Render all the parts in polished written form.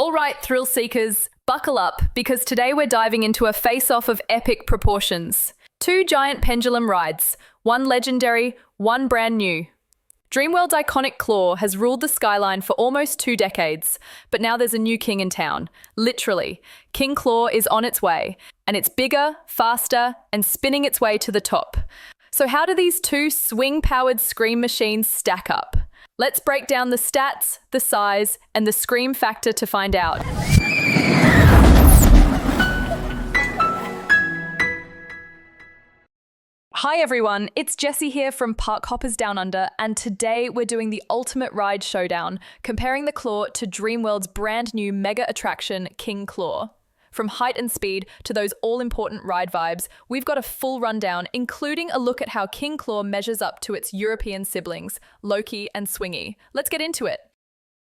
All right, thrill seekers, buckle up because today we're diving into a face-off of epic proportions. Two giant pendulum rides, one legendary, one brand new. Dreamworld's iconic claw has ruled the skyline for almost 2 decades, but now there's a new king in town. Literally, King Claw is on its way, and it's bigger, faster, and spinning its way to the top. So how do these two swing-powered scream machines stack up? Let's break down the stats, the size, and the scream factor to find out. Hi everyone, it's Jessie here from Park Hoppers Down Under, and today we're doing the ultimate ride showdown, comparing the Claw to Dreamworld's brand new mega attraction, King Claw. From height and speed to those all-important ride vibes, we've got a full rundown, including a look at how King Claw measures up to its European siblings, Loke and Swingi. Let's get into it.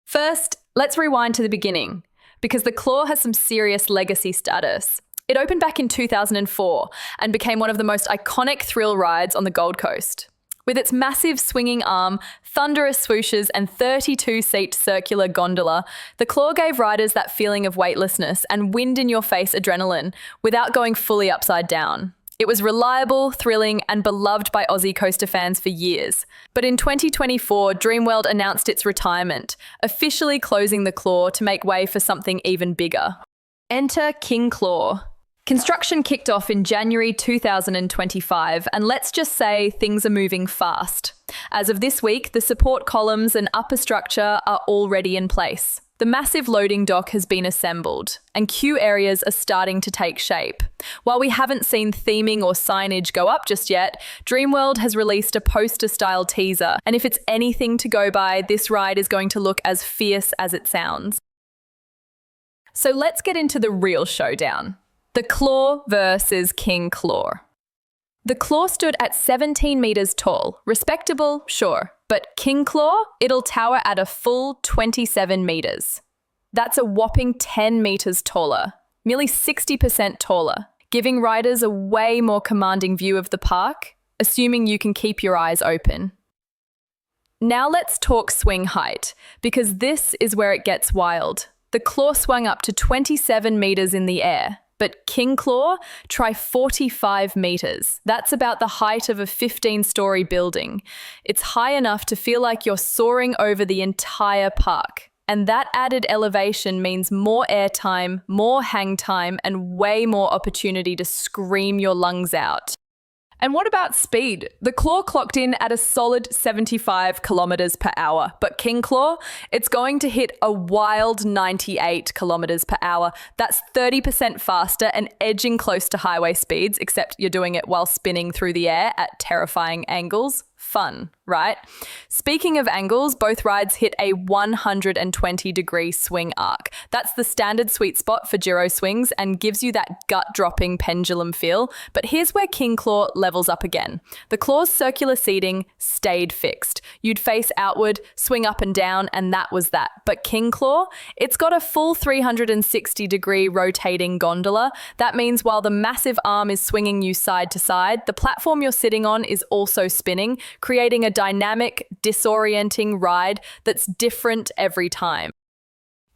First, let's rewind to the beginning, because the Claw has some serious legacy status. It opened back in 2004 and became one of the most iconic thrill rides on the Gold Coast. With its massive swinging arm, thunderous swooshes, and 32-seat circular gondola, the Claw gave riders that feeling of weightlessness and wind-in-your-face adrenaline without going fully upside down. It was reliable, thrilling, and beloved by Aussie coaster fans for years. But in 2024, Dreamworld announced its retirement, officially closing the Claw to make way for something even bigger. Enter King Claw. Construction kicked off in January 2025, and let's just say things are moving fast. As of this week, the support columns and upper structure are already in place. The massive loading dock has been assembled, and queue areas are starting to take shape. While we haven't seen theming or signage go up just yet, Dreamworld has released a poster-style teaser, and if it's anything to go by, this ride is going to look as fierce as it sounds. So let's get into the real showdown. The Claw versus King Claw. The Claw stood at 17 meters tall. Respectable, sure. But King Claw, it'll tower at a full 27 meters. That's a whopping 10 meters taller, nearly 60% taller, giving riders a way more commanding view of the park, assuming you can keep your eyes open. Now let's talk swing height, because this is where it gets wild. The Claw swung up to 27 meters in the air. But King Claw, try 45 meters. That's about the height of a 15-story building. It's high enough to feel like you're soaring over the entire park. And that added elevation means more airtime, more hang time, and way more opportunity to scream your lungs out. And what about speed? The Claw clocked in at a solid 75 kilometers per hour, but King Claw, it's going to hit a wild 98 kilometers per hour. That's 30% faster and edging close to highway speeds, except you're doing it while spinning through the air at terrifying angles. Fun, right? Speaking of angles, both rides hit a 120-degree swing arc. That's the standard sweet spot for gyro swings and gives you that gut-dropping pendulum feel. But here's where King Claw levels up again. The Claw's circular seating stayed fixed. You'd face outward, swing up and down, and that was that. But King Claw, it's got a full 360-degree rotating gondola. That means while the massive arm is swinging you side to side, the platform you're sitting on is also spinning, creating a dynamic, disorienting ride that's different every time.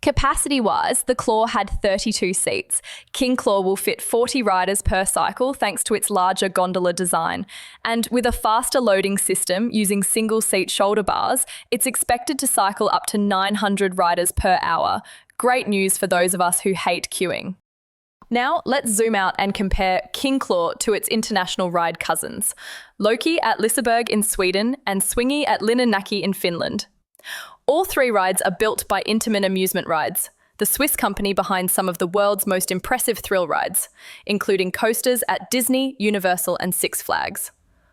Capacity-wise, the Claw had 32 seats. King Claw will fit 40 riders per cycle thanks to its larger gondola design. And with a faster loading system using single-seat shoulder bars, it's expected to cycle up to 900 riders per hour. Great news for those of us who hate queuing. Now, let's zoom out and compare King Claw to its international ride cousins, Loke at Liseberg in Sweden and Swingi at Linnanmäki in Finland. All three rides are built by Intamin Amusement Rides, the Swiss company behind some of the world's most impressive thrill rides, including coasters at Disney, Universal, and Six Flags.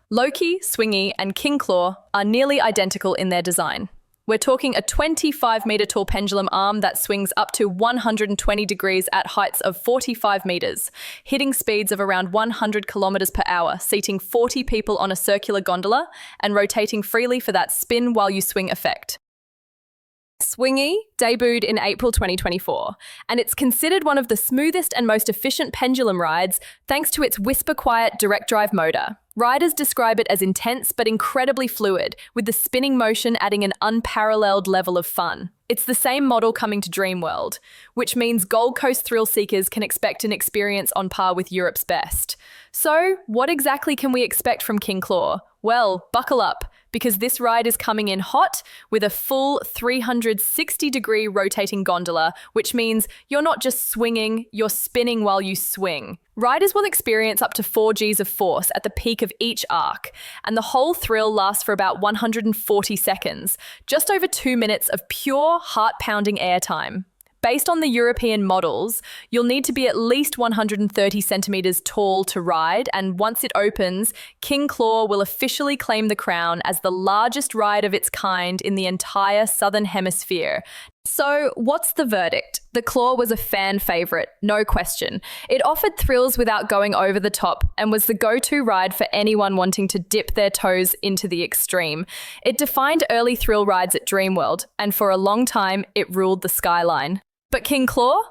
Loke, Swingi, and King Claw are nearly identical in their design. We're talking a 25-meter tall pendulum arm that swings up to 120 degrees at heights of 45 meters, hitting speeds of around 100 kilometers per hour, seating 40 people on a circular gondola and rotating freely for that spin while you swing effect. Swingi debuted in April 2024, and it's considered one of the smoothest and most efficient pendulum rides thanks to its whisper-quiet direct drive motor. Riders describe it as intense but incredibly fluid, with the spinning motion adding an unparalleled level of fun. It's the same model coming to Dreamworld, which means Gold Coast thrill seekers can expect an experience on par with Europe's best. So, what exactly can we expect from King Claw? Well, buckle up, because this ride is coming in hot with a full 360-degree rotating gondola, which means you're not just swinging, you're spinning while you swing. Riders will experience up to 4 Gs of force at the peak of each arc, and the whole thrill lasts for about 140 seconds, just over 2 minutes of pure, heart-pounding airtime. Based on the European models, you'll need to be at least 130 centimeters tall to ride, and once it opens, King Claw will officially claim the crown as the largest ride of its kind in the entire Southern Hemisphere. So, what's the verdict? The Claw was a fan favorite, no question. It offered thrills without going over the top and was the go-to ride for anyone wanting to dip their toes into the extreme. It defined early thrill rides at Dreamworld, and for a long time, it ruled the skyline. But King Claw?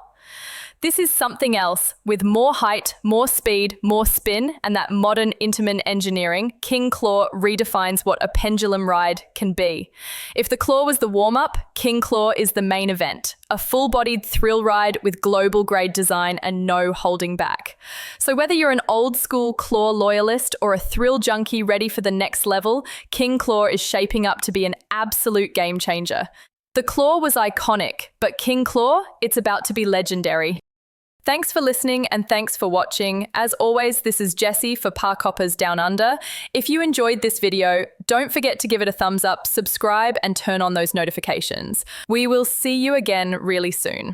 This is something else. With more height, more speed, more spin, and that modern Intamin engineering, King Claw redefines what a pendulum ride can be. If the Claw was the warm-up, King Claw is the main event. A full-bodied thrill ride with global-grade design and no holding back. So whether you're an old-school Claw loyalist or a thrill junkie ready for the next level, King Claw is shaping up to be an absolute game-changer. The Claw was iconic, but King Claw, it's about to be legendary. Thanks for listening and thanks for watching. As always, this is Jessie for Park Hoppers Down Under. If you enjoyed this video, don't forget to give it a thumbs up, subscribe, and turn on those notifications. We will see you again really soon.